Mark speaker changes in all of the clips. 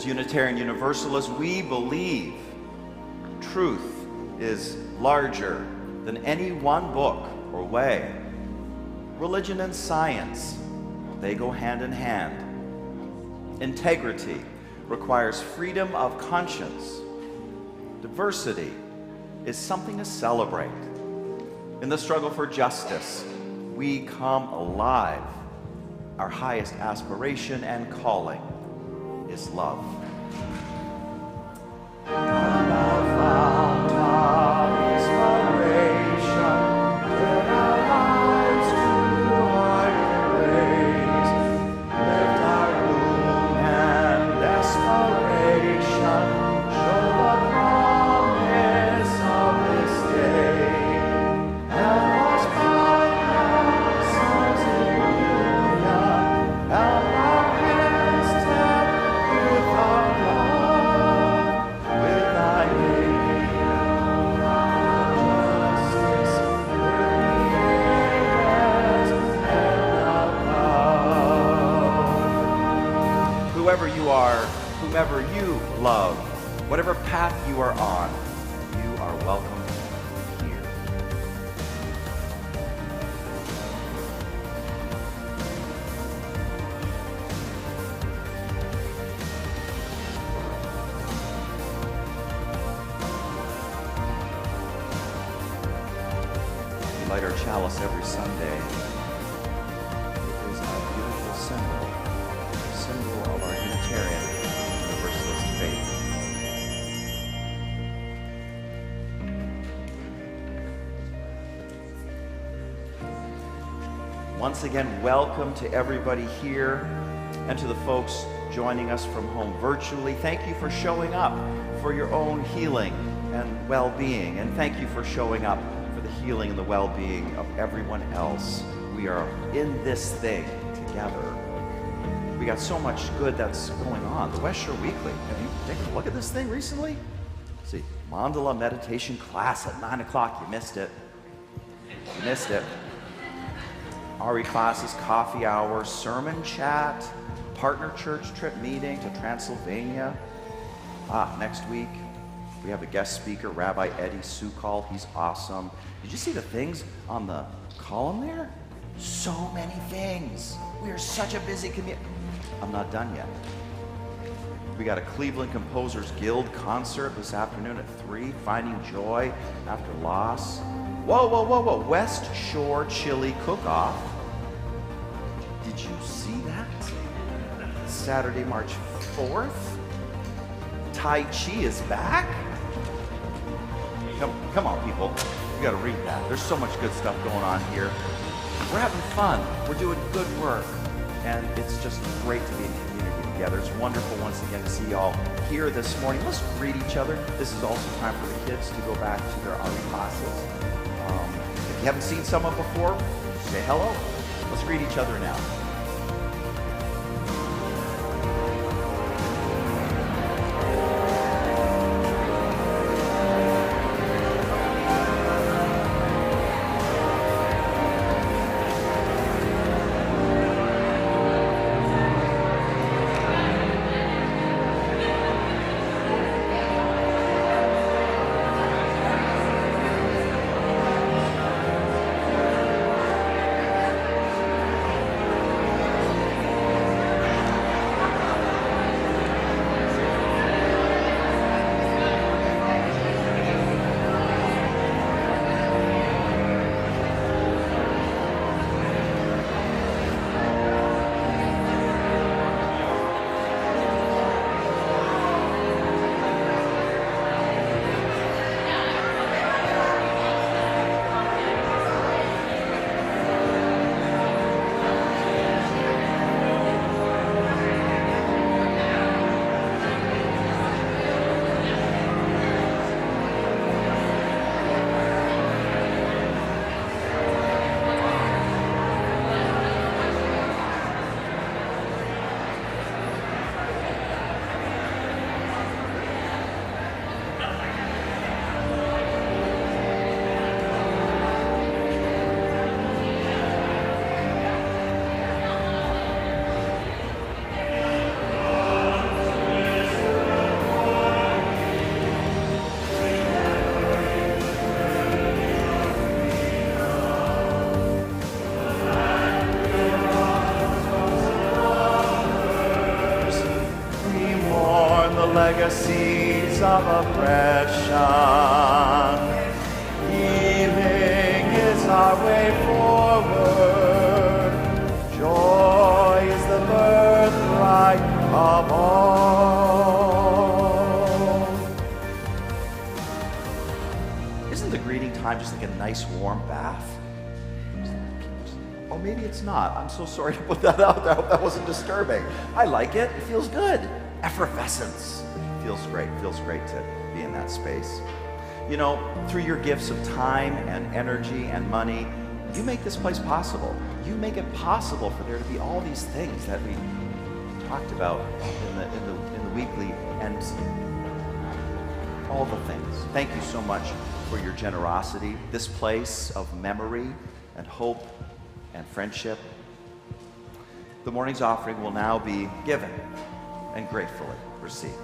Speaker 1: As Unitarian Universalists, we believe truth is larger than any one book or way. Religion and science, they go hand in hand. Integrity requires freedom of conscience. Diversity is something to celebrate. In the struggle for justice, we come alive. Our highest aspiration and calling is love. Whoever you are, whomever you love, whatever path you are on, you are welcome here. We light our chalice every Sunday. It is a beautiful symbol of our Unitarian Universalist faith. Once again, welcome to everybody here and to the folks joining us from home virtually. Thank you for showing up for your own healing and well-being, and thank you for showing up for the healing and the well-being of everyone else. We are in this thing together. We got so much good that's going on. The West Shore Weekly. Have you taken a look at this thing recently? See, Mandala meditation class at 9 o'clock. You missed it. You missed it. RE classes, coffee hour, sermon chat, partner church trip meeting to Transylvania. Next week, we have a guest speaker, Rabbi Eddie Sukal. He's awesome. Did you see the things on the column there? So many things. We are such a busy community. I'm not done yet. We got a Cleveland Composers Guild concert this afternoon at 3, Finding Joy After Loss. Whoa. West Shore Chili Cook-Off. Did you see that? Saturday, March 4th. Tai Chi is back. Come on, people. You gotta read that. There's so much good stuff going on here. We're having fun. We're doing good work. And it's just great to be in community together. It's wonderful once again to see y'all here this morning. Let's greet each other. This is also time for the kids to go back to their RE classes. If you haven't seen someone before, say hello. Let's greet each other now. legacies of oppression. Healing is our way forward. Joy is the birthright of all. Isn't the greeting time just like a nice warm bath? Or maybe it's not. I'm so sorry to put that out there. I hope that wasn't disturbing. I like it. It feels good. Effervescence. Feels great. Feels great to be in that space. You know, through your gifts of time and energy and money, you make this place possible. You make it possible for there to be all these things that we talked about in the weekly, and all the things. Thank you so much for your generosity. This place of memory and hope and friendship. The morning's offering will now be given and gratefully received.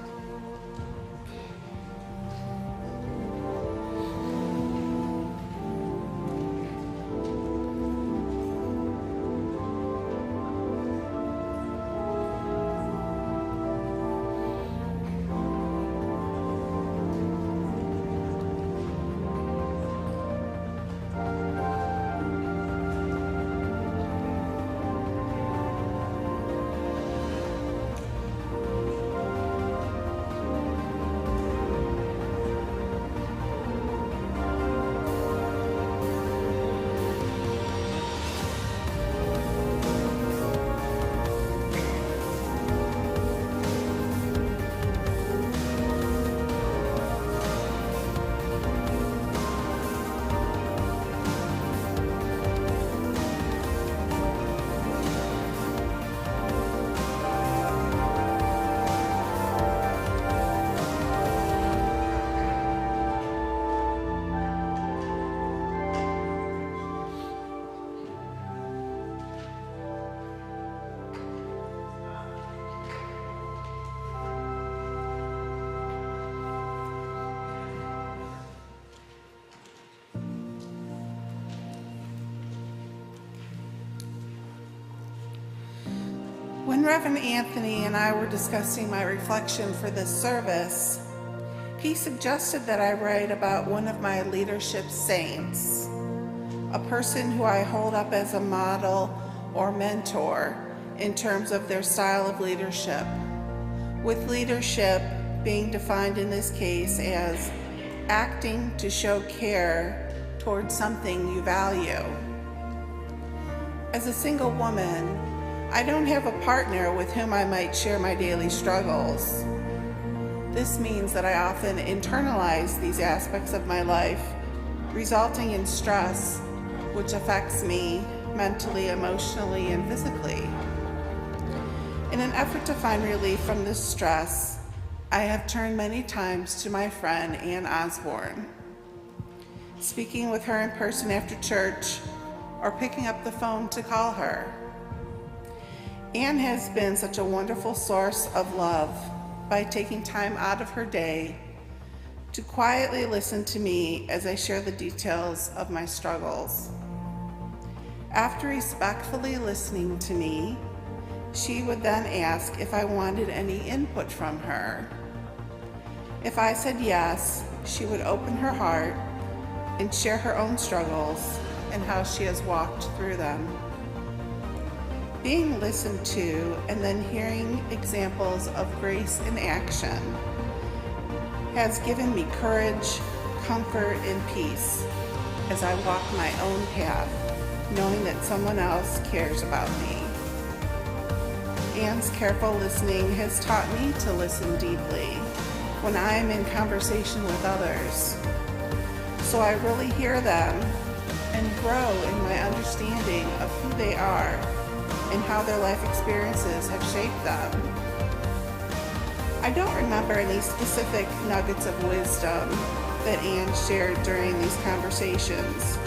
Speaker 2: When Reverend Anthony and I were discussing my reflection for this service, he suggested that I write about one of my leadership saints, a person who I hold up as a model or mentor in terms of their style of leadership, with leadership being defined in this case as acting to show care towards something you value. As a single woman, I don't have a partner with whom I might share my daily struggles. This means that I often internalize these aspects of my life, resulting in stress, which affects me mentally, emotionally, and physically. In an effort to find relief from this stress, I have turned many times to my friend Ann Osborne. Speaking with her in person after church, or picking up the phone to call her. Ann has been such a wonderful source of love by taking time out of her day to quietly listen to me as I share the details of my struggles. After respectfully listening to me, she would then ask if I wanted any input from her. If I said yes, she would open her heart and share her own struggles and how she has walked through them. Being listened to and then hearing examples of grace in action has given me courage, comfort, and peace as I walk my own path, knowing that someone else cares about me. Ann's careful listening has taught me to listen deeply when I am in conversation with others, so I really hear them and grow in my understanding of who they are and how their life experiences have shaped them. I don't remember any specific nuggets of wisdom that Ann shared during these conversations,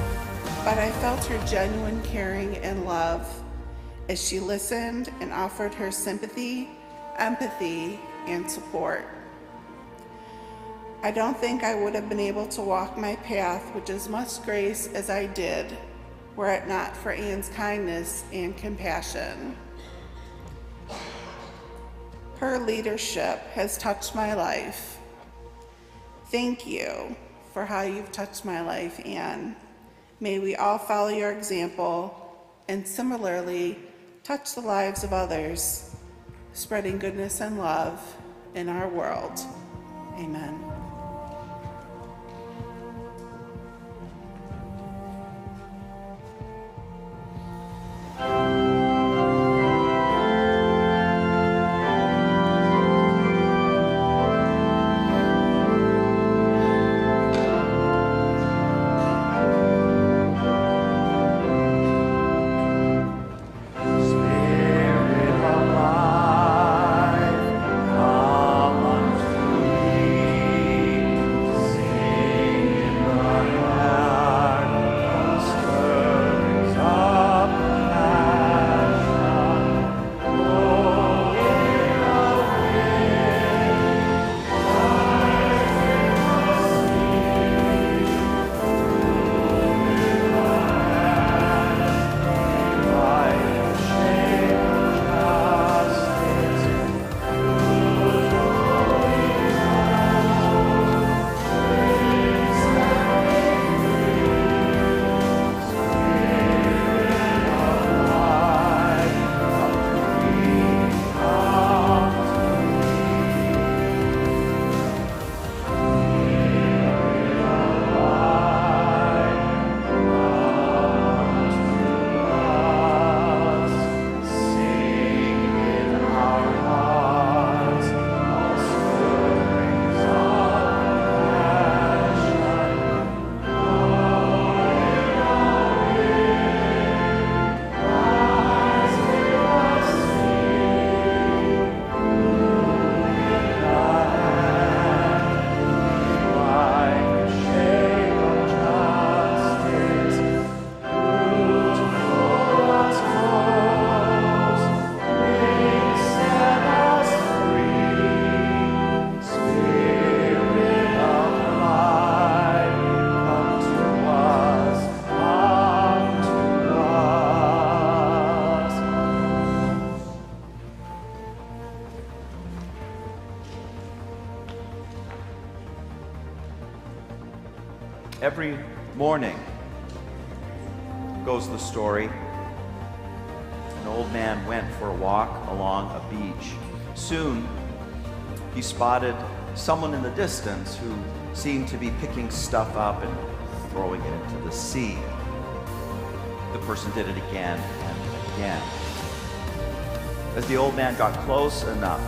Speaker 2: but I felt her genuine caring and love as she listened and offered her sympathy, empathy, and support. I don't think I would have been able to walk my path with as much grace as I did were it not for Ann's kindness and compassion. Her leadership has touched my life. Thank you for how you've touched my life, Anne. May we all follow your example and similarly touch the lives of others, spreading goodness and love in our world. Amen.
Speaker 1: Every morning, goes the story, an old man went for a walk along a beach. Soon, he spotted someone in the distance who seemed to be picking stuff up and throwing it into the sea. The person did it again and again. As the old man got close enough,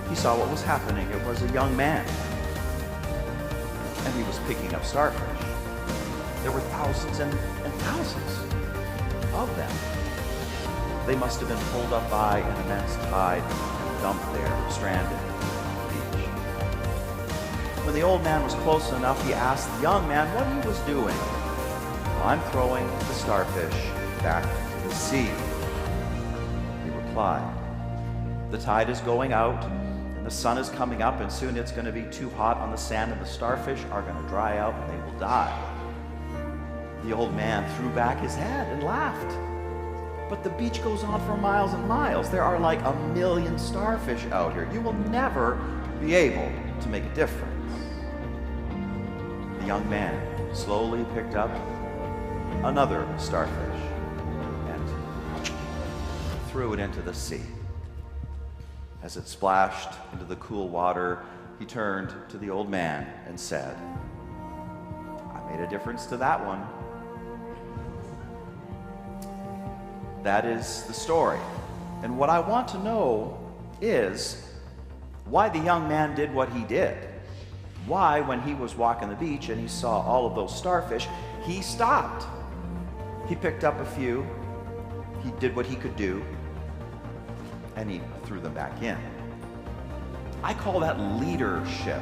Speaker 1: he saw what was happening. It was a young man, and he was picking up starfish. There were thousands and thousands of them. They must have been pulled up by an immense tide and dumped there, stranded on the beach. When the old man was close enough, he asked the young man what he was doing. "Well, I'm throwing the starfish back to the sea," he replied. "The tide is going out, the sun is coming up, and soon it's going to be too hot on the sand, and the starfish are going to dry out and they will die." The old man threw back his head and laughed. "But the beach goes on for miles and miles. There are like 1,000,000 starfish out here. You will never be able to make a difference." The young man slowly picked up another starfish and threw it into the sea. As it splashed into the cool water, he turned to the old man and said, "I made a difference to that one." That is the story. And what I want to know is why the young man did what he did. Why, when he was walking the beach and he saw all of those starfish, he stopped. He picked up a few, he did what he could do, and he threw them back in. I call that leadership.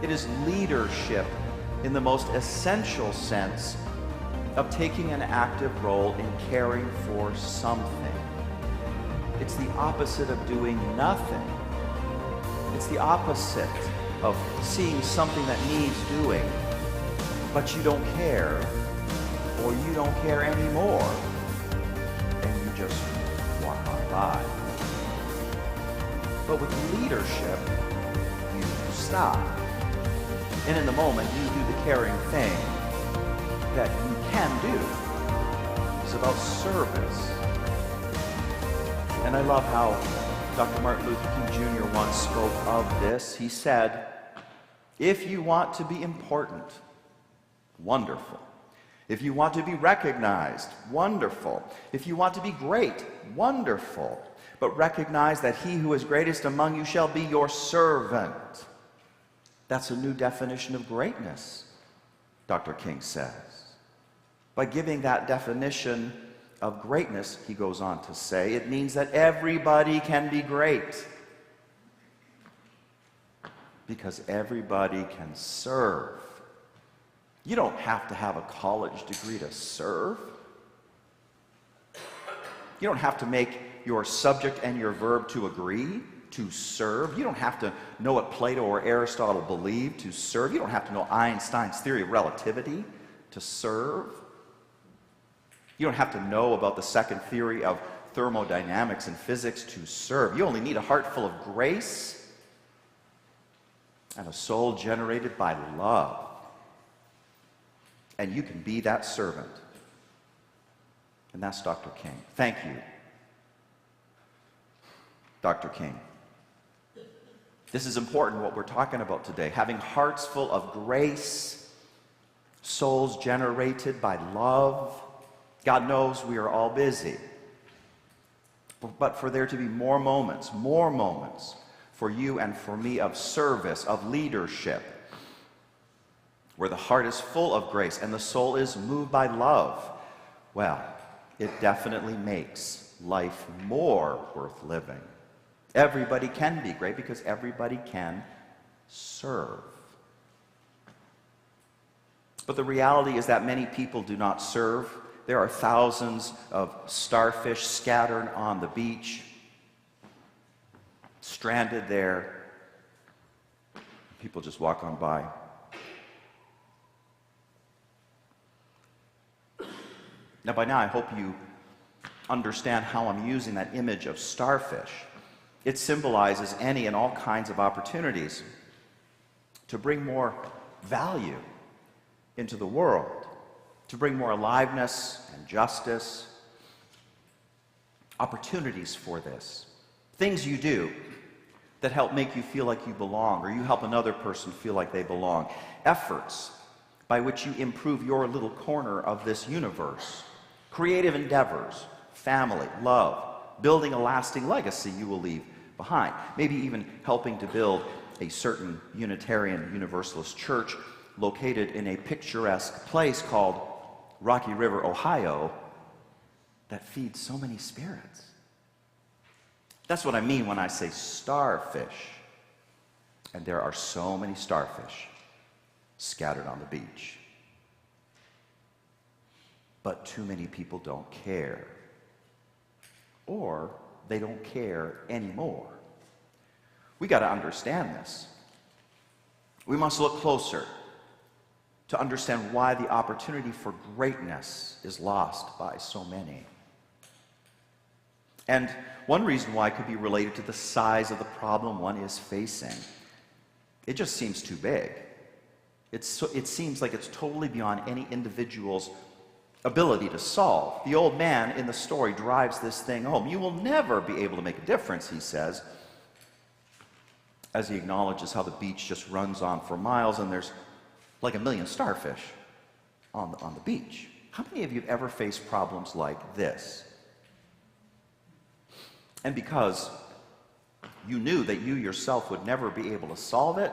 Speaker 1: It is leadership in the most essential sense of taking an active role in caring for something. It's the opposite of doing nothing. It's the opposite of seeing something that needs doing, but you don't care, or you don't care anymore, and you just walk on by. But with leadership, you stop. And in the moment, you do the caring thing that you can do. It's about service. And I love how Dr. Martin Luther King Jr. once spoke of this. He said, if you want to be important, wonderful. If you want to be recognized, wonderful. If you want to be great, wonderful. But recognize that he who is greatest among you shall be your servant. That's a new definition of greatness, Dr. King says. By giving that definition of greatness, he goes on to say, it means that everybody can be great. Because everybody can serve. You don't have to have a college degree to serve. You don't have to make your subject and your verb to agree to serve. You don't have to know what Plato or Aristotle believed to serve. You don't have to know Einstein's theory of relativity to serve. You don't have to know about the second theory of thermodynamics and physics to serve. You only need a heart full of grace and a soul generated by love. And you can be that servant. And that's Dr. King. Thank you, Dr. King. This is important, what we're talking about today. Having hearts full of grace, souls generated by love. God knows we are all busy. But for there to be more moments for you and for me of service, of leadership, where the heart is full of grace and the soul is moved by love, well, it definitely makes life more worth living. Everybody can be great because everybody can serve. But the reality is that many people do not serve. There are thousands of starfish scattered on the beach, stranded there. People just walk on by. Now, by now, I hope you understand how I'm using that image of starfish. It symbolizes any and all kinds of opportunities to bring more value into the world, to bring more aliveness and justice, opportunities for this. Things you do that help make you feel like you belong, or you help another person feel like they belong. Efforts by which you improve your little corner of this universe. Creative endeavors, family, love, building a lasting legacy you will leave behind. Maybe even helping to build a certain Unitarian Universalist church located in a picturesque place called Rocky River, Ohio, that feeds so many spirits. That's what I mean when I say starfish. And there are so many starfish scattered on the beach. But too many people don't care. Or they don't care anymore. We got to understand this. We must look closer to understand why the opportunity for greatness is lost by so many. And one reason why could be related to the size of the problem one is facing. It just seems too big. It seems like it's totally beyond any individual's ability to solve. The old man in the story drives this thing home. You will never be able to make a difference, he says, as he acknowledges how the beach just runs on for miles and there's like 1 million starfish on the beach. How many of you have ever faced problems like this? And because you knew that you yourself would never be able to solve it,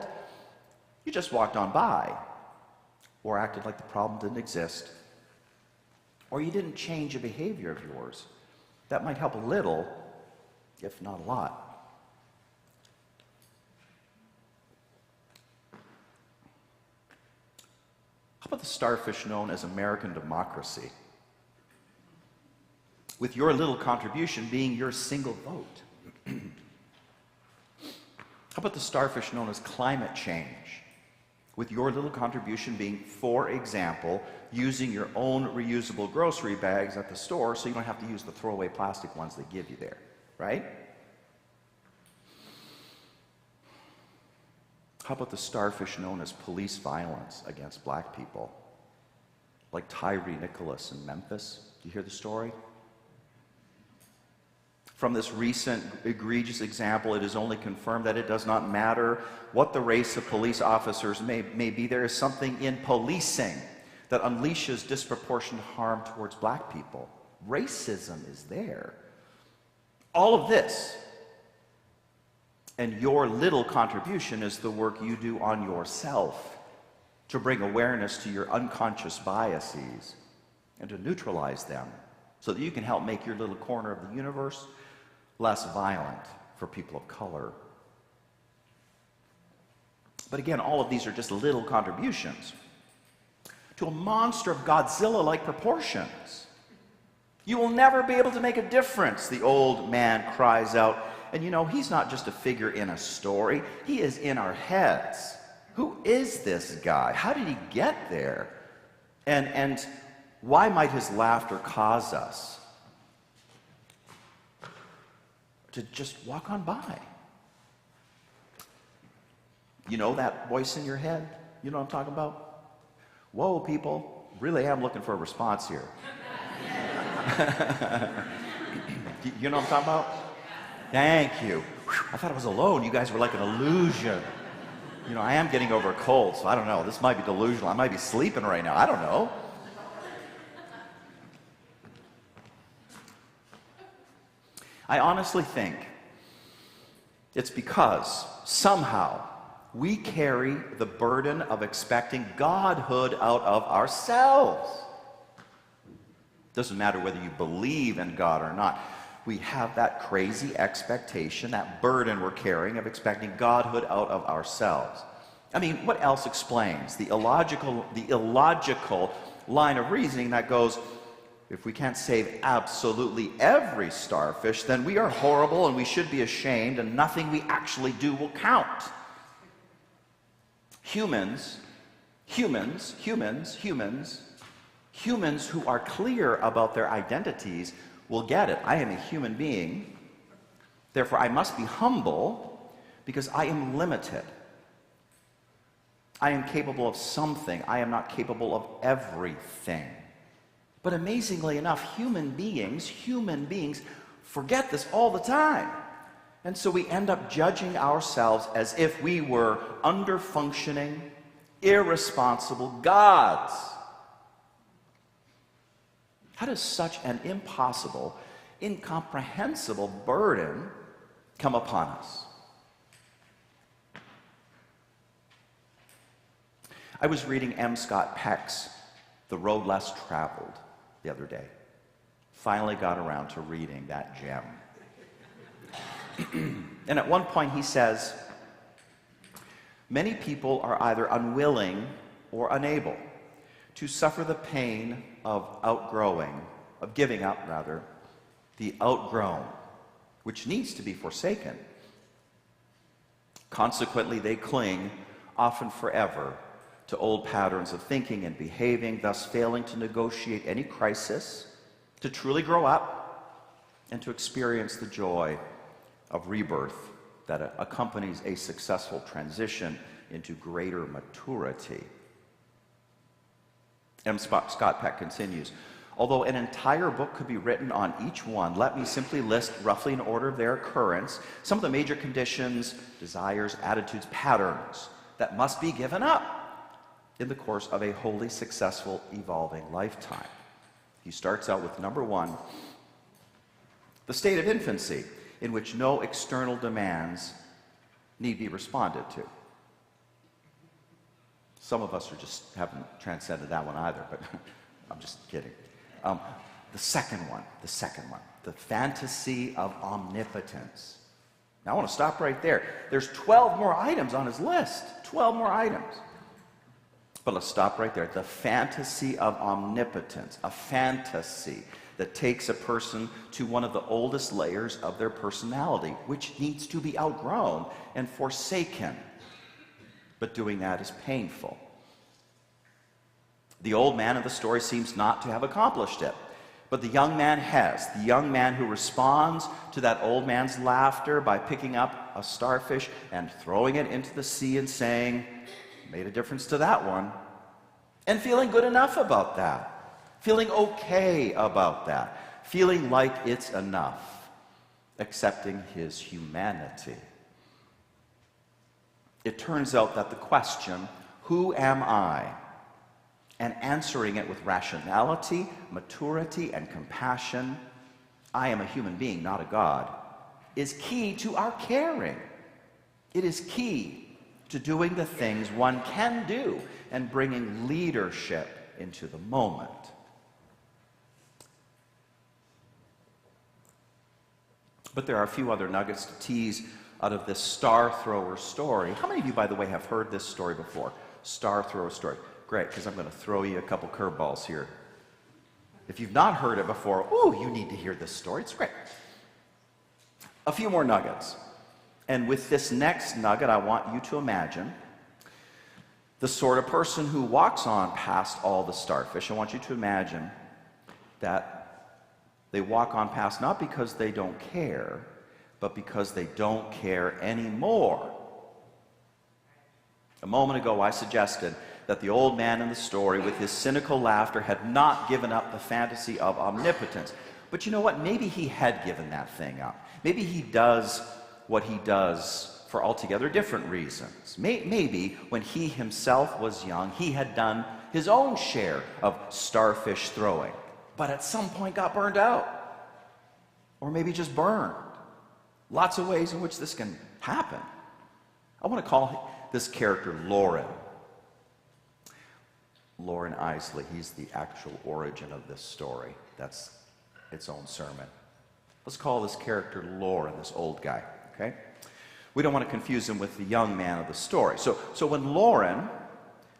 Speaker 1: you just walked on by, or acted like the problem didn't exist, or you didn't change a behavior of yours. That might help a little, if not a lot. How about the starfish known as American democracy? With your little contribution being your single vote. How about the starfish known as climate change? With your little contribution being, for example, using your own reusable grocery bags at the store so you don't have to use the throwaway plastic ones they give you there, right? How about the starfish known as police violence against black people? Like Tyree Nicholas in Memphis. Do you hear the story? From this recent egregious example, it is only confirmed that it does not matter what the race of police officers may be. There is something in policing that unleashes disproportionate harm towards black people. Racism is there. All of this, and your little contribution, is the work you do on yourself to bring awareness to your unconscious biases and to neutralize them so that you can help make your little corner of the universe less violent for people of color. But again, all of these are just little contributions to a monster of Godzilla-like proportions. You will never be able to make a difference, the old man cries out. And you know, he's not just a figure in a story, he is in our heads. Who is this guy? How did he get there? And why might his laughter cause us to just walk on by? You know that voice in your head? You know what I'm talking about? Whoa, people, really am looking for a response here. You know what I'm talking about? Thank you. Whew, I thought I was alone. You guys were like an illusion. You know, I am getting over a cold, so I don't know. This might be delusional. I might be sleeping right now. I don't know. I honestly think it's because somehow we carry the burden of expecting godhood out of ourselves. Doesn't matter whether you believe in God or not. We have that crazy expectation, that burden we're carrying of expecting godhood out of ourselves. I mean, what else explains the illogical line of reasoning that goes, if we can't save absolutely every starfish, then we are horrible and we should be ashamed and nothing we actually do will count. Humans who are clear about their identities will get it. I am a human being, therefore I must be humble because I am limited. I am capable of something. I am not capable of everything. But amazingly enough, human beings forget this all the time. And so we end up judging ourselves as if we were under-functioning, irresponsible gods. How does such an impossible, incomprehensible burden come upon us? I was reading M. Scott Peck's The Road Less Traveled the other day. Finally got around to reading that gem. And at one point he says, many people are either unwilling or unable to suffer the pain of giving up, the outgrown, which needs to be forsaken. Consequently, they cling, often forever, to old patterns of thinking and behaving, thus failing to negotiate any crisis, to truly grow up, and to experience the joy of rebirth that accompanies a successful transition into greater maturity. M. Scott Peck continues, although an entire book could be written on each one, let me simply list, roughly in order of their occurrence, some of the major conditions, desires, attitudes, patterns that must be given up in the course of a wholly successful, evolving lifetime. He starts out with number one, the state of infancy, in which no external demands need be responded to. Some of us haven't transcended that one either, but I'm just kidding. The second one, the fantasy of omnipotence. Now I want to stop right there. There's 12 more items on his list, 12 more items. But let's stop right there. The fantasy of omnipotence, a fantasy that takes a person to one of the oldest layers of their personality, which needs to be outgrown and forsaken. But doing that is painful. The old man of the story seems not to have accomplished it, But the young man has, the young man who responds to that old man's laughter by picking up a starfish and throwing it into the sea and saying, made a difference to that one, and feeling good enough about that, feeling okay about that, feeling like it's enough, accepting his humanity. It turns out that the question, who am I? And answering it with rationality, maturity, and compassion, I am a human being, not a God, is key to our caring. It is key to doing the things one can do and bringing leadership into the moment. But there are a few other nuggets to tease out of this star thrower story. How many of you, by the way, have heard this story before? Star thrower story. Great, because I'm going to throw you a couple curveballs here. If you've not heard it before, ooh, you need to hear this story. It's great. A few more nuggets. And with this next nugget, I want you to imagine the sort of person who walks on past all the starfish. I want you to imagine that they walk on past not because they don't care, but because they don't care anymore. A moment ago, I suggested that the old man in the story, with his cynical laughter, had not given up the fantasy of omnipotence. But you know what? Maybe he had given that thing up. Maybe he does what he does for altogether different reasons. Maybe when he himself was young, he had done his own share of starfish throwing, but at some point got burned out. Or maybe just burned. Lots of ways in which this can happen. I want to call this character Lauren. Lauren Isley, he's the actual origin of this story. That's its own sermon. Let's call this character Lauren, this old guy, okay? We don't want to confuse him with the young man of the story. So when Lauren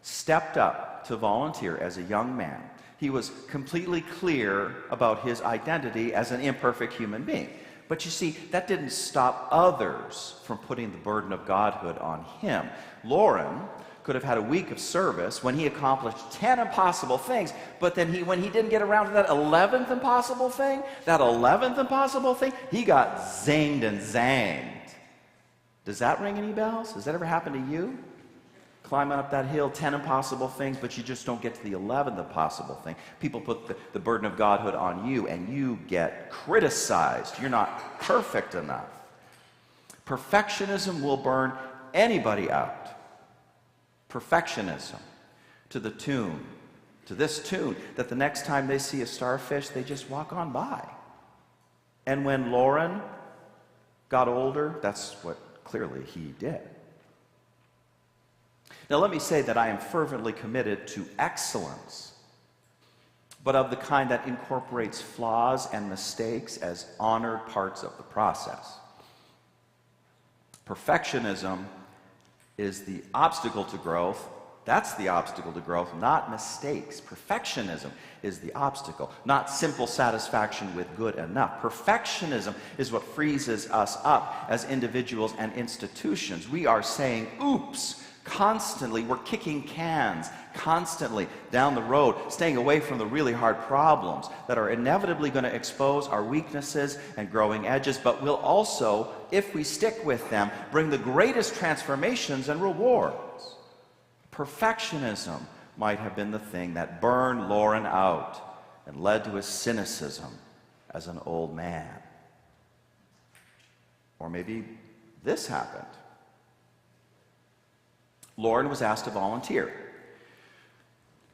Speaker 1: stepped up to volunteer as a young man, he was completely clear about his identity as an imperfect human being. But you see, that didn't stop others from putting the burden of godhood on him. Lauren could have had a week of service when he accomplished 10 impossible things, but then when he didn't get around to that 11th impossible thing, he got zinged and zanged. Does that ring any bells? Has that ever happened to you? Climbing up that hill, 10 impossible things, but you just don't get to the 11th impossible thing. People put the burden of godhood on you, and you get criticized. You're not perfect enough. Perfectionism will burn anybody out. Perfectionism to this tune, that the next time they see a starfish, they just walk on by. And when Lauren got older, that's what clearly he did. Now let me say that I am fervently committed to excellence, but of the kind that incorporates flaws and mistakes as honored parts of the process. Perfectionism is the obstacle to growth. That's the obstacle to growth, not mistakes. Perfectionism is the obstacle, not simple satisfaction with good enough. Perfectionism is what freezes us up as individuals and institutions. We are saying, oops, constantly. We're kicking cans constantly down the road, staying away from the really hard problems that are inevitably going to expose our weaknesses and growing edges, but will also, if we stick with them, bring the greatest transformations and rewards. Perfectionism might have been the thing that burned Lauren out and led to his cynicism as an old man. Or maybe this happened. Lauren was asked to volunteer,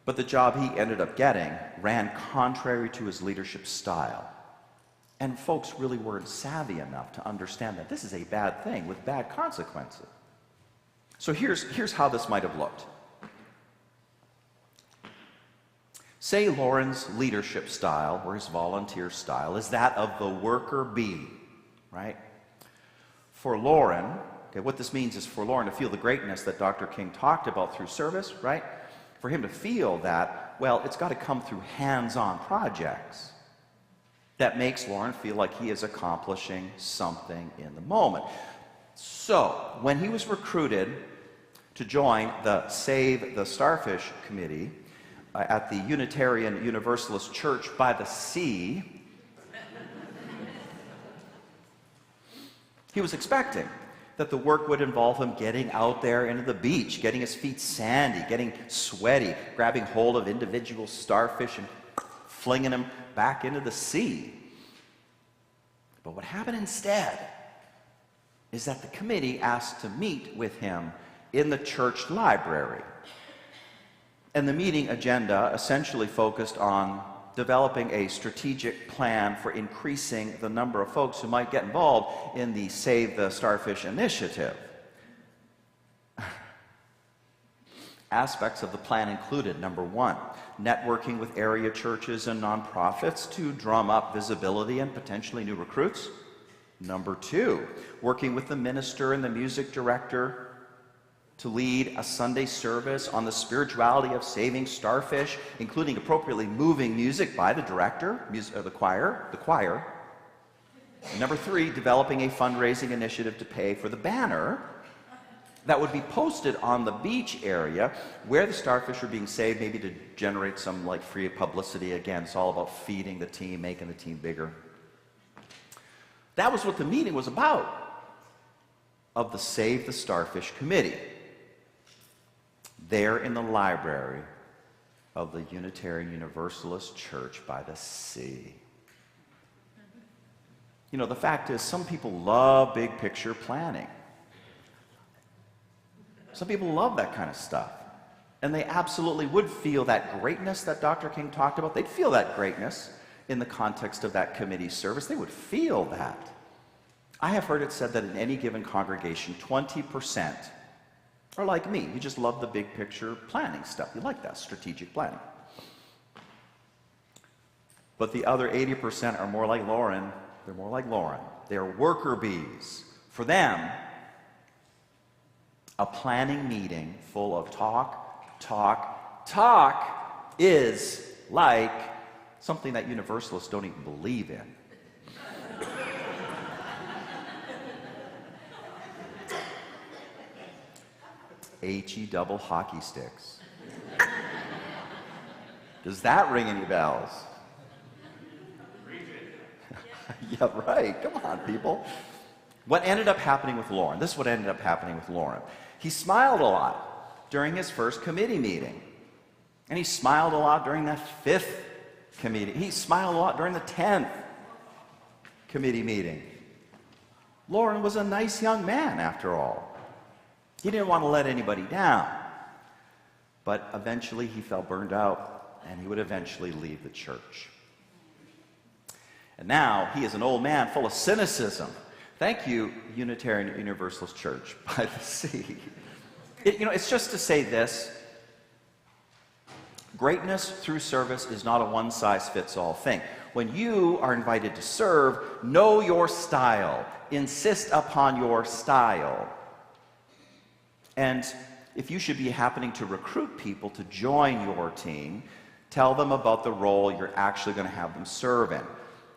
Speaker 1: but the job he ended up getting ran contrary to his leadership style. And folks really weren't savvy enough to understand that this is a bad thing with bad consequences. So here's how this might have looked. Say Lauren's leadership style, or his volunteer style, is that of the worker bee, right? For Lauren, okay, what this means is for Lauren to feel the greatness that Dr. King talked about through service, right? For him to feel that, well, it's got to come through hands-on projects. That makes Lauren feel like he is accomplishing something in the moment. So, when he was recruited to join the Save the Starfish Committee, at the Unitarian Universalist Church by the sea, he was expecting that the work would involve him getting out there into the beach, getting his feet sandy, getting sweaty, grabbing hold of individual starfish and flinging them back into the sea. But what happened instead is that the committee asked to meet with him in the church library. And the meeting agenda essentially focused on developing a strategic plan for increasing the number of folks who might get involved in the Save the Starfish initiative. Aspects of the plan included, number one, networking with area churches and nonprofits to drum up visibility and potentially new recruits. Number two, working with the minister and the music director to lead a Sunday service on the spirituality of saving starfish, including appropriately moving music by the director, the choir. Number three, developing a fundraising initiative to pay for the banner that would be posted on the beach area where the starfish are being saved, maybe to generate some like free publicity. Again, it's all about feeding the team, making the team bigger. That was what the meeting was about of the Save the Starfish Committee, there in the library of the Unitarian Universalist Church by the sea. You know, the fact is, some people love big picture planning. Some people love that kind of stuff. And they absolutely would feel that greatness that Dr. King talked about. They'd feel that greatness in the context of that committee service. They would feel that. I have heard it said that in any given congregation, 20% are like me. You just love the big picture planning stuff. You like that strategic planning. But the other 80% are more like Lauren. They're more like Lauren. They're worker bees. For them, a planning meeting full of talk is like something that Universalists don't even believe in. H-E double hockey sticks. Does that ring any bells? Yeah, right. Come on, people. What ended up happening with Lauren? This is what ended up happening with Lauren. He smiled a lot during his first committee meeting. And he smiled a lot during that 5th committee. He smiled a lot during the 10th committee meeting. Lauren was a nice young man, after all. He didn't want to let anybody down. But eventually he felt burned out, and he would eventually leave the church. And now he is an old man full of cynicism. Thank you, Unitarian Universalist Church by the sea. It's just to say this. Greatness through service is not a one-size-fits-all thing. When you are invited to serve, know your style. Insist upon your style. And if you should be happening to recruit people to join your team, tell them about the role you're actually going to have them serve in.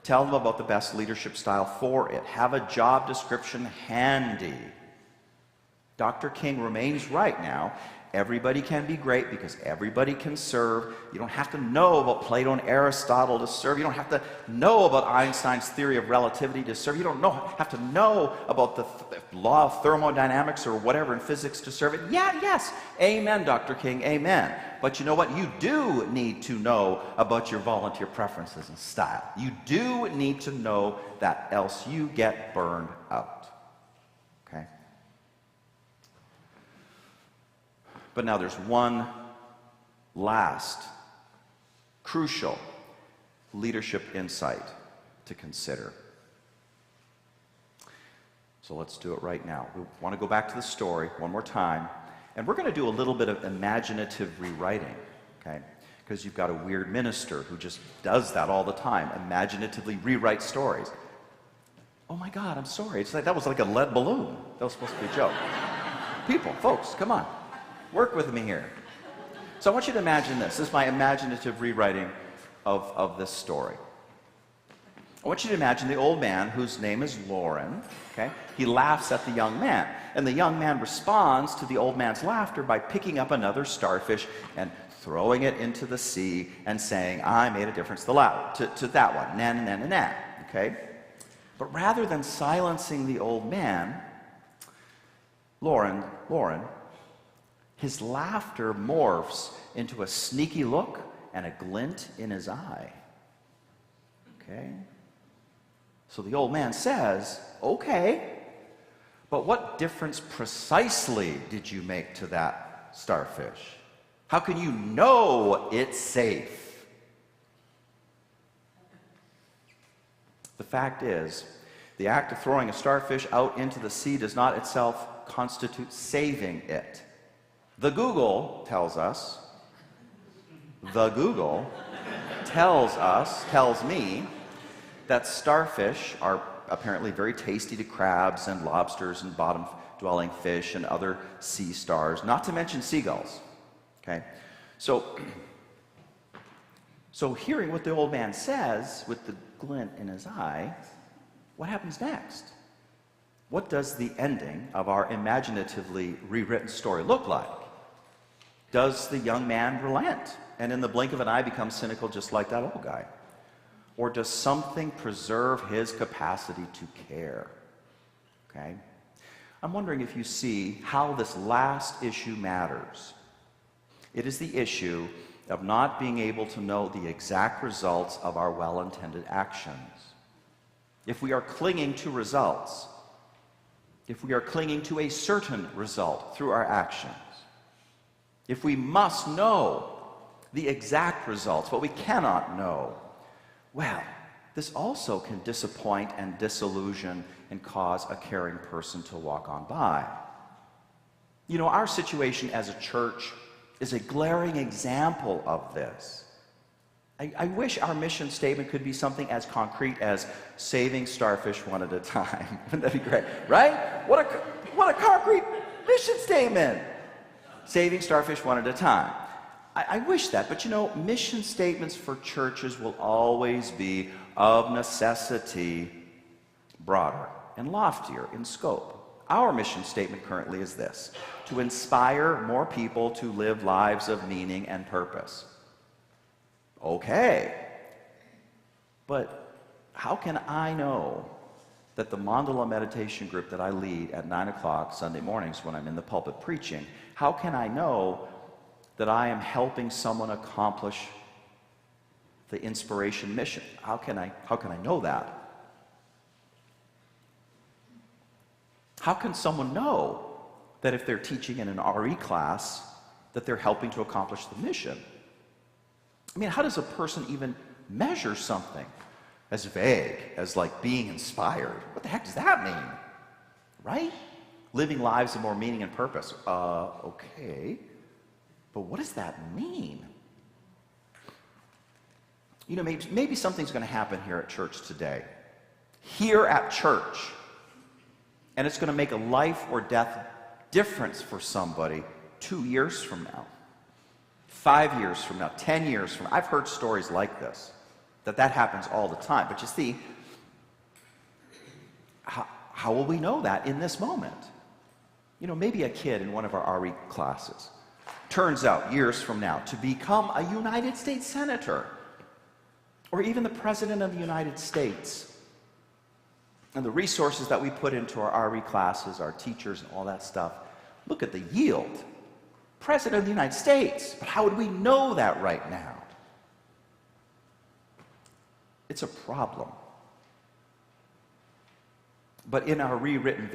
Speaker 1: Tell them about the best leadership style for it. Have a job description handy. Dr. King remains right now. Everybody can be great because everybody can serve. You don't have to know about Plato and Aristotle to serve. You don't have to know about Einstein's theory of relativity to serve. You don't have to know about the law of thermodynamics or whatever in physics to serve it. Yeah, yes. Amen, Dr. King. Amen. But you know what? You do need to know about your volunteer preferences and style. You do need to know that, else you get burned out. Okay? But now there's one last crucial leadership insight to consider. So let's do it right now. We want to go back to the story one more time, and we're going to do a little bit of imaginative rewriting, okay? Because you've got a weird minister who just does that all the time, imaginatively rewrite stories. Oh my God, I'm sorry. It's like that was like a lead balloon. That was supposed to be a joke. People, folks, come on. Work with me here. So I want you to imagine this. This is my imaginative rewriting of this story. I want you to imagine the old man whose name is Lauren. Okay? He laughs at the young man. And the young man responds to the old man's laughter by picking up another starfish and throwing it into the sea and saying, I made a difference to that one, na, okay? But rather than silencing the old man, Lauren, his laughter morphs into a sneaky look and a glint in his eye. Okay? So the old man says, okay, but what difference precisely did you make to that starfish? How can you know it's safe? The fact is, the act of throwing a starfish out into the sea does not itself constitute saving it. The Google tells me that starfish are apparently very tasty to crabs and lobsters and bottom-dwelling fish and other sea stars, not to mention seagulls. Okay? So hearing what the old man says with the glint in his eye, what happens next? What does the ending of our imaginatively rewritten story look like? Does the young man relent and in the blink of an eye become cynical just like that old guy? Or does something preserve his capacity to care? Okay? I'm wondering if you see how this last issue matters. It is the issue of not being able to know the exact results of our well-intended actions. If we are clinging to results, if we are clinging to a certain result through our actions, if we must know the exact results, but we cannot know, well, this also can disappoint and disillusion and cause a caring person to walk on by. You know, our situation as a church is a glaring example of this. I wish our mission statement could be something as concrete as saving starfish one at a time. Wouldn't that be great? Right? What a concrete mission statement. Saving starfish one at a time. I wish that, but you know, mission statements for churches will always be of necessity broader and loftier in scope. Our mission statement currently is this: to inspire more people to live lives of meaning and purpose. Okay, but how can I know that the mandala meditation group that I lead at 9 o'clock Sunday mornings when I'm in the pulpit preaching, how can I know that I am helping someone accomplish the inspiration mission? How can I know that? How can someone know that if they're teaching in an RE class that they're helping to accomplish the mission? I mean, how does a person even measure something as vague as like being inspired? What the heck does that mean? Right? Living lives of more meaning and purpose. Okay. But what does that mean? You know, maybe something's going to happen here at church today. Here at church. And it's going to make a life or death difference for somebody 2 years from now, 5 years from now, 10 years from now. I've heard stories like this, that happens all the time. But you see, how will we know that in this moment? You know, maybe a kid in one of our RE classes turns out years from now to become a United States Senator or even the President of the United States. And the resources that we put into our RE classes, our teachers and all that stuff, look at the yield. President of the United States. But how would we know that right now? It's a problem. But in our rewritten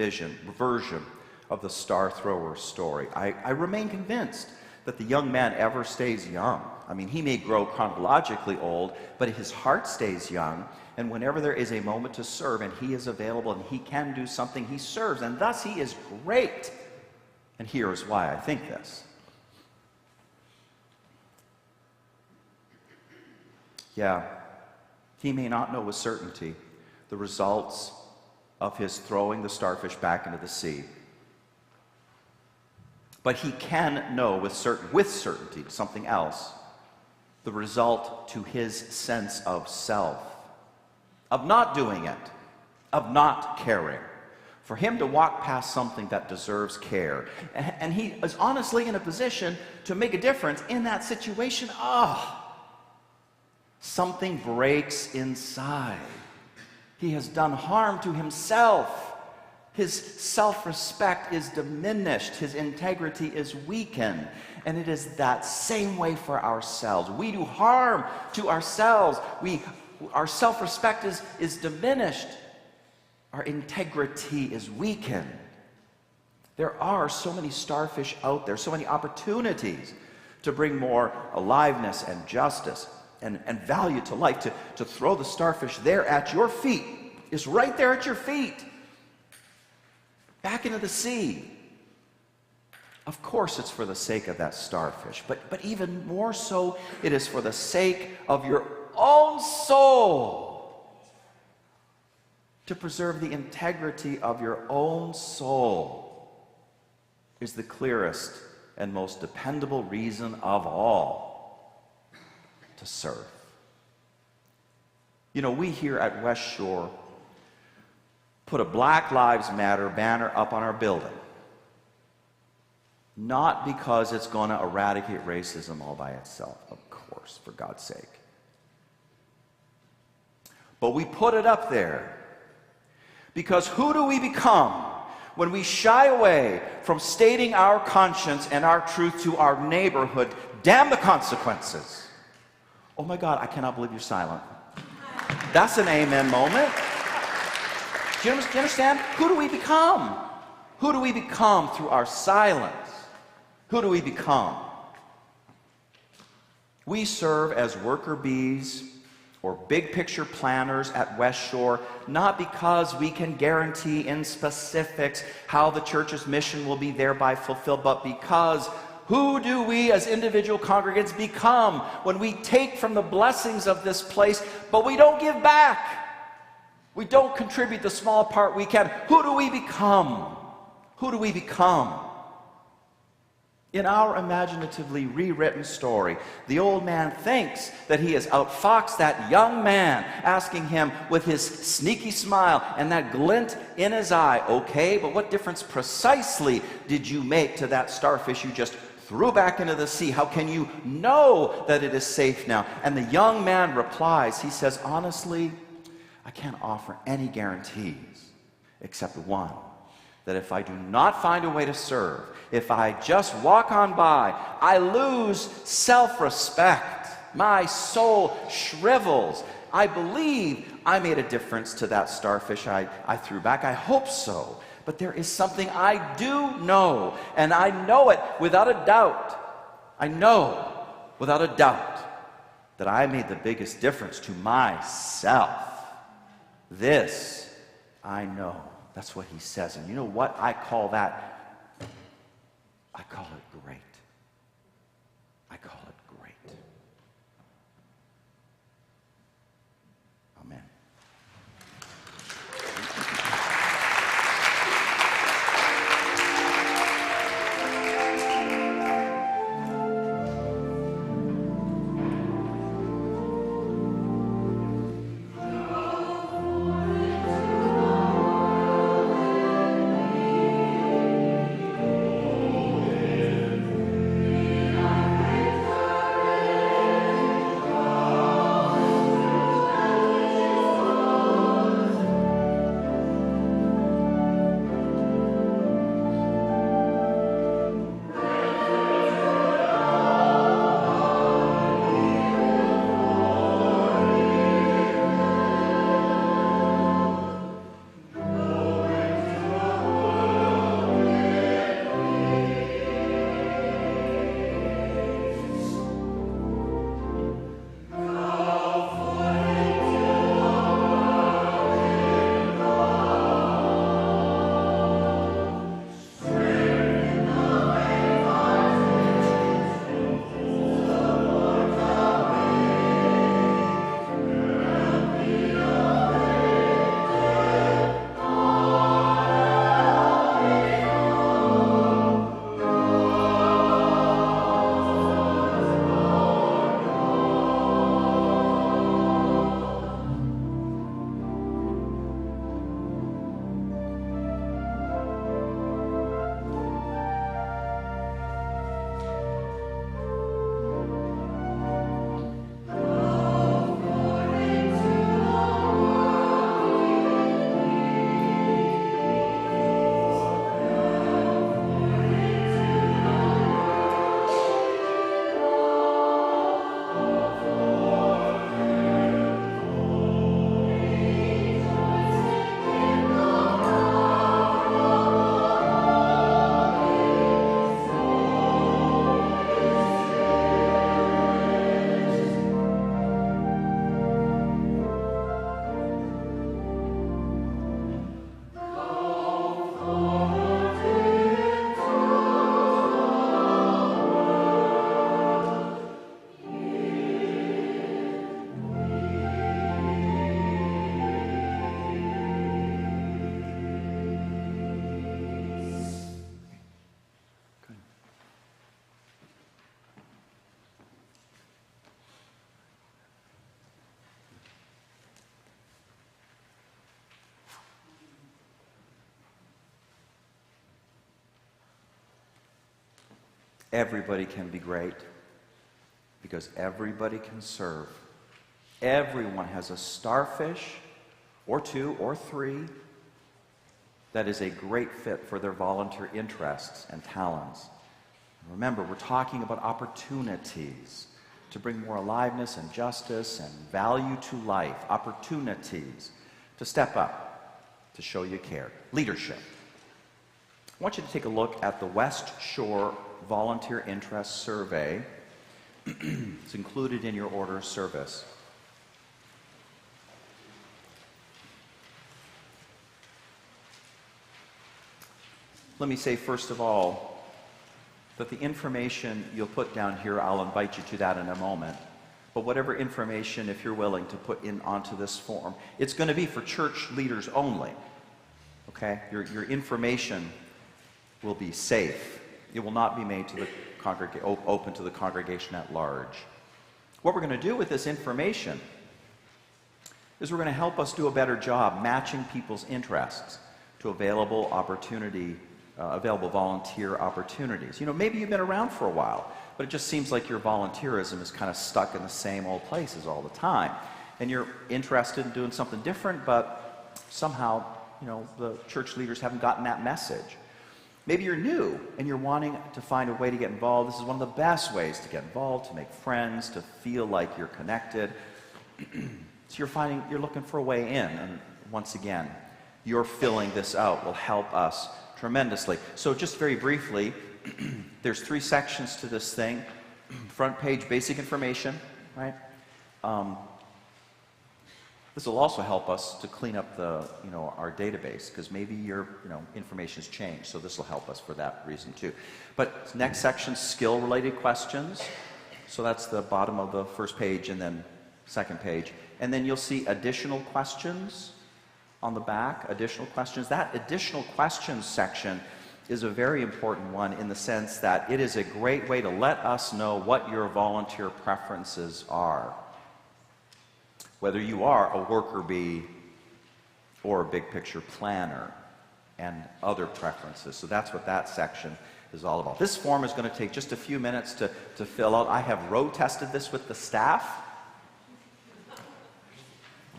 Speaker 1: version of the Star Thrower story, I remain convinced that the young man ever stays young. I mean, he may grow chronologically old, but his heart stays young, and whenever there is a moment to serve and he is available and he can do something, he serves, and thus he is great. And here is why I think this. Yeah, he may not know with certainty the results of his throwing the starfish back into the sea. But he can know with certainty something else, the result to his sense of self, of not doing it, of not caring. for him to walk past something that deserves care. And he is honestly in a position to make a difference in that situation. Something breaks inside. He has done harm to himself. His self-respect is diminished. His integrity is weakened. And it is that same way for ourselves. We do harm to ourselves. Our self-respect is diminished. Our integrity is weakened. There are so many starfish out there, so many opportunities to bring more aliveness and justice and value to life, to throw the starfish there at your feet. It's right there at your feet. Back into the sea. Of course it's for the sake of that starfish, but even more so, it is for the sake of your own soul. To preserve the integrity of your own soul is the clearest and most dependable reason of all to serve. You know, we here at West Shore put a Black Lives Matter banner up on our building. Not because it's going to eradicate racism all by itself, of course, for God's sake. But we put it up there because who do we become when we shy away from stating our conscience and our truth to our neighborhood? Damn the consequences. Oh my God, I cannot believe you're silent. That's an amen moment. Do you understand? Who do we become? Who do we become through our silence? Who do we become? We serve as worker bees or big picture planners at West Shore, not because we can guarantee in specifics how the church's mission will be thereby fulfilled, but because who do we as individual congregants become when we take from the blessings of this place, but we don't give back? We don't contribute the small part we can. Who do we become? Who do we become? In our imaginatively rewritten story, the old man thinks that he has outfoxed that young man, asking him with his sneaky smile and that glint in his eye, "Okay, but what difference precisely did you make to that starfish you just threw back into the sea? How can you know that it is safe now?" And the young man replies, he says, "Honestly, I can't offer any guarantees except one, that if I do not find a way to serve, if I just walk on by, I lose self-respect. My soul shrivels. I believe I made a difference to that starfish I threw back. I hope so. But there is something I do know, and I know it without a doubt. I know without a doubt that I made the biggest difference to myself. This I know." That's what he says. And you know what I call that? I call it great. I call it great. Amen. everybody can be great, because everybody can serve. Everyone has a starfish, or 2 or 3, that is a great fit for their volunteer interests and talents. Remember, we're talking about opportunities to bring more aliveness and justice and value to life. Opportunities to step up, to show you care. Leadership. I want you to take a look at the West Shore Volunteer Interest Survey. It's included in your order of service. Let me say, first of all, that the information you'll put down here, I'll invite you to that in a moment. But whatever information, if you're willing to put in onto this form, it's going to be for church leaders only. Okay? Your information will be safe. It will not be made to the open to the congregation at large. What we're going to do with this information is we're going to help us do a better job matching people's interests to available volunteer opportunities. You know, maybe you've been around for a while, but it just seems like your volunteerism is kind of stuck in the same old places all the time. And you're interested in doing something different, but somehow, you know, the church leaders haven't gotten that message. Maybe you're new and you're wanting to find a way to get involved. This is one of the best ways to get involved, to make friends, to feel like you're connected. So you're looking for a way in. And once again, your filling this out will help us tremendously. So just very briefly, there's 3 sections to this thing. Front page, basic information, right? This will also help us to clean up our database, because maybe your information's changed, so this will help us for that reason too. But next section, skill-related questions. So that's the bottom of the first page and then second page. And then you'll see additional questions on the back, additional questions. That additional questions section is a very important one in the sense that it is a great way to let us know what your volunteer preferences are. Whether you are a worker bee or a big picture planner and other preferences. So that's what that section is all about. This form is going to take just a few minutes to fill out. I have road tested this with the staff.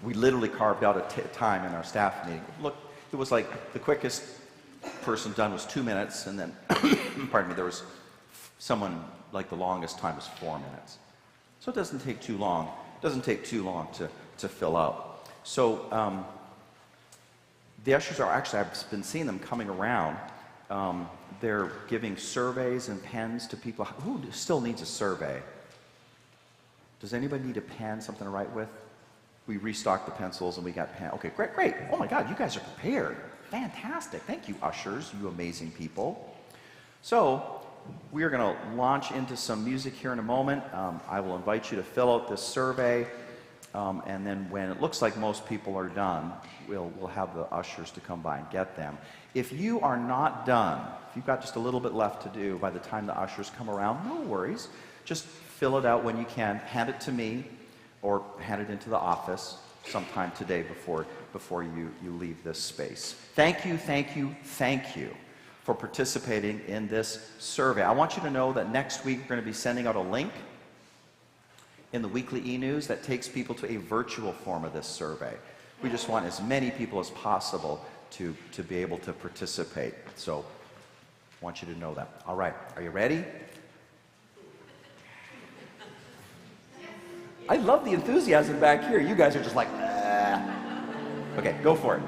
Speaker 1: We literally carved out a time in our staff meeting. Look, it was like the quickest person done was 2 minutes, and then, pardon me, there was someone like the longest time was 4 minutes. So it doesn't take too long. It doesn't take too long to fill out. So the ushers are actually, I've been seeing them coming around. They're giving surveys and pens to people. Who still needs a survey? Does anybody need a pen, something to write with? We restocked the pencils and we got pen. Okay, great. Oh my God, you guys are prepared. Fantastic. Thank you, ushers, you amazing people. So we are going to launch into some music here in a moment. I will invite you to fill out this survey, and then when it looks like most people are done, we'll have the ushers to come by and get them. If you are not done, if you've got just a little bit left to do by the time the ushers come around, no worries. Just fill it out when you can. Hand it to me or hand it into the office sometime today before you leave this space. Thank you for participating in this survey. I want you to know that next week we're going to be sending out a link in the weekly e-news that takes people to a virtual form of this survey. We just want as many people as possible to be able to participate. So I want you to know that. All right, are you ready? I love the enthusiasm back here. You guys are just like, ah. Okay, go for it.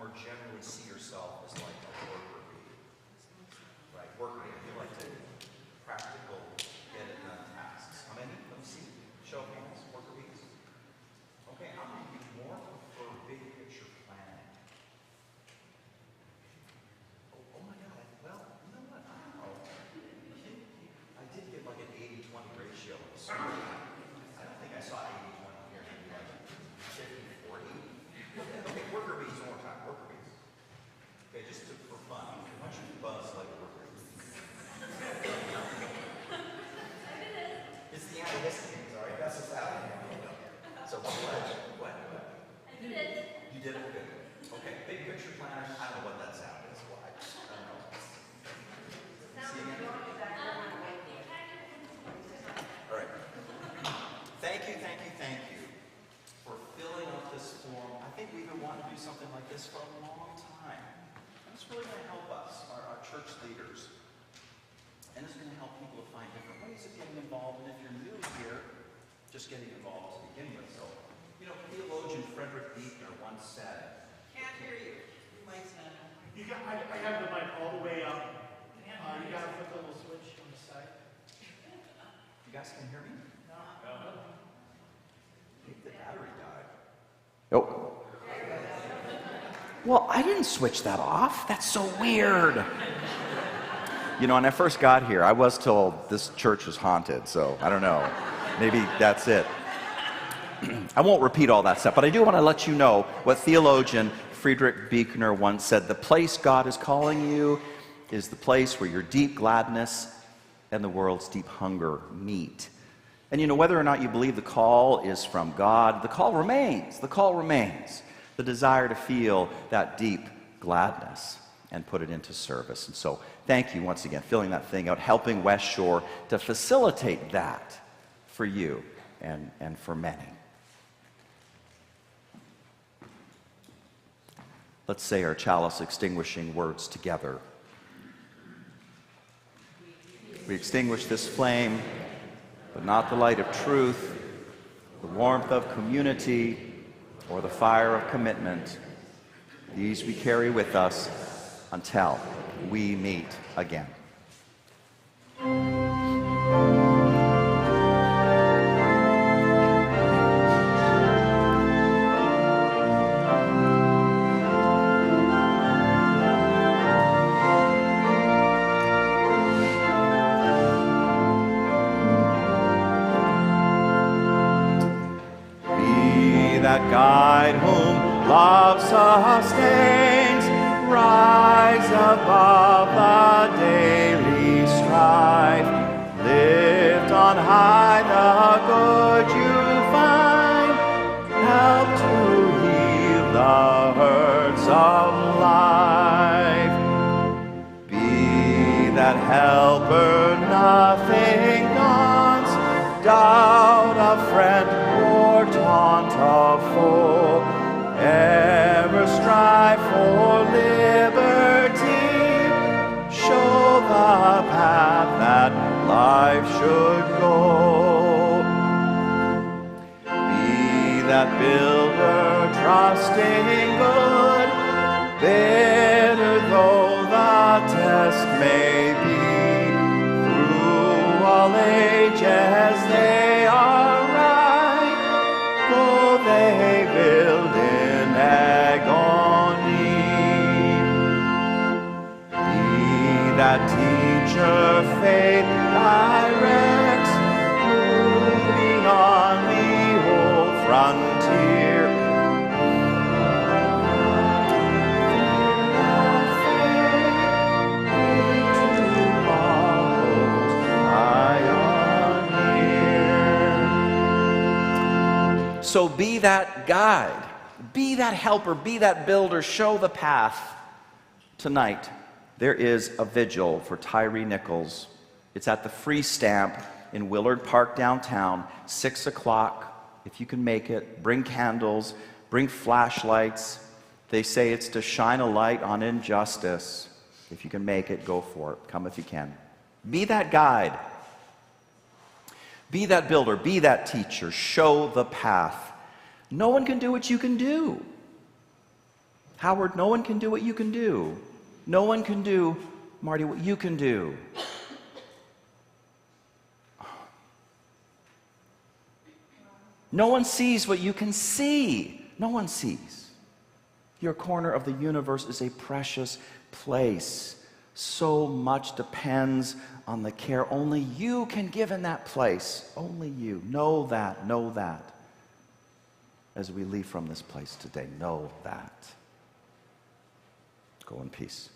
Speaker 1: more generally see yourself as like a worker bee? Right, worker bee. You like to practical, get it done tasks. How many? Let me see. Show of hands, worker bees. Okay, how many of you more prefer big picture planning? Oh my God. Well, you know what? I don't know. I did get like an 80-20 ratio. So I don't think I saw 80-20 here. Maybe like 50-40. Okay, worker bees one more time. Worker bees. Okay, just for fun. Why don't you buzz like a worker bee? It's the antihistamines, all right? That's what's happening. So what? I did it. You did it good. Okay, big picture planners. I don't know what that sound is. Well, I don't know. See again? All right. Thank you for filling out this form. I think we've been wanting to do something like this for a long time. And it's really going to help us, our church leaders. And it's going to help people to find different ways of getting involved. And if you're new here, just getting involved to begin with. So, you know, theologian Frederick Buechner once said,
Speaker 3: Can't hear you. You might stand up.
Speaker 4: I have the mic all the way up. You got to put the little switch on the side.
Speaker 1: you guys can hear me?
Speaker 4: No.
Speaker 1: I think the battery died. Oh. Well, I didn't switch that off. That's so weird. You know, when I first got here, I was told this church was haunted, so I don't know. Maybe that's it. I won't repeat all that stuff, but I do want to let you know what theologian Friedrich Buechner once said: the place God is calling you is the place where your deep gladness and the world's deep hunger meet. And you know, whether or not you believe the call is from God, the call remains. The call remains. The desire to feel that deep gladness and put it into service. And so, thank you once again, filling that thing out, helping West Shore to facilitate that for you and for many. Let's say our chalice extinguishing words together. We extinguish this flame, but not the light of truth, the warmth of community, or the fire of commitment. These we carry with us until we meet again. That guide whom love sustains, rise above the daily strife. Lift on high the good you find. Help to heal the hurts of life. Be that helper, nothing daunts, doubt of friend or taunt of foe. Ever strive for liberty, show the path that life should go. Be that builder, trusting good, bitter though the test may be. Through all ages they are right, though they build in agony. Be that teacher faith directs, moving on the old frontier. So be that guide, be that helper, be that builder, show the path. Tonight, there is a vigil for Tyree Nichols. It's at the Free Stamp in Willard Park downtown, 6 o'clock. If you can make it, bring candles, bring flashlights. They say it's to shine a light on injustice. If you can make it, go for it. Come if you can. Be that guide. Be that builder, be that teacher, show the path. No one can do what you can do. Howard, no one can do what you can do. No one can do, Marty, what you can do. No one sees what you can see. No one sees. Your corner of the universe is a precious place. So much depends on the care only you can give in that place. Only you. Know that. Know that. As we leave from this place today, know that. Go in peace.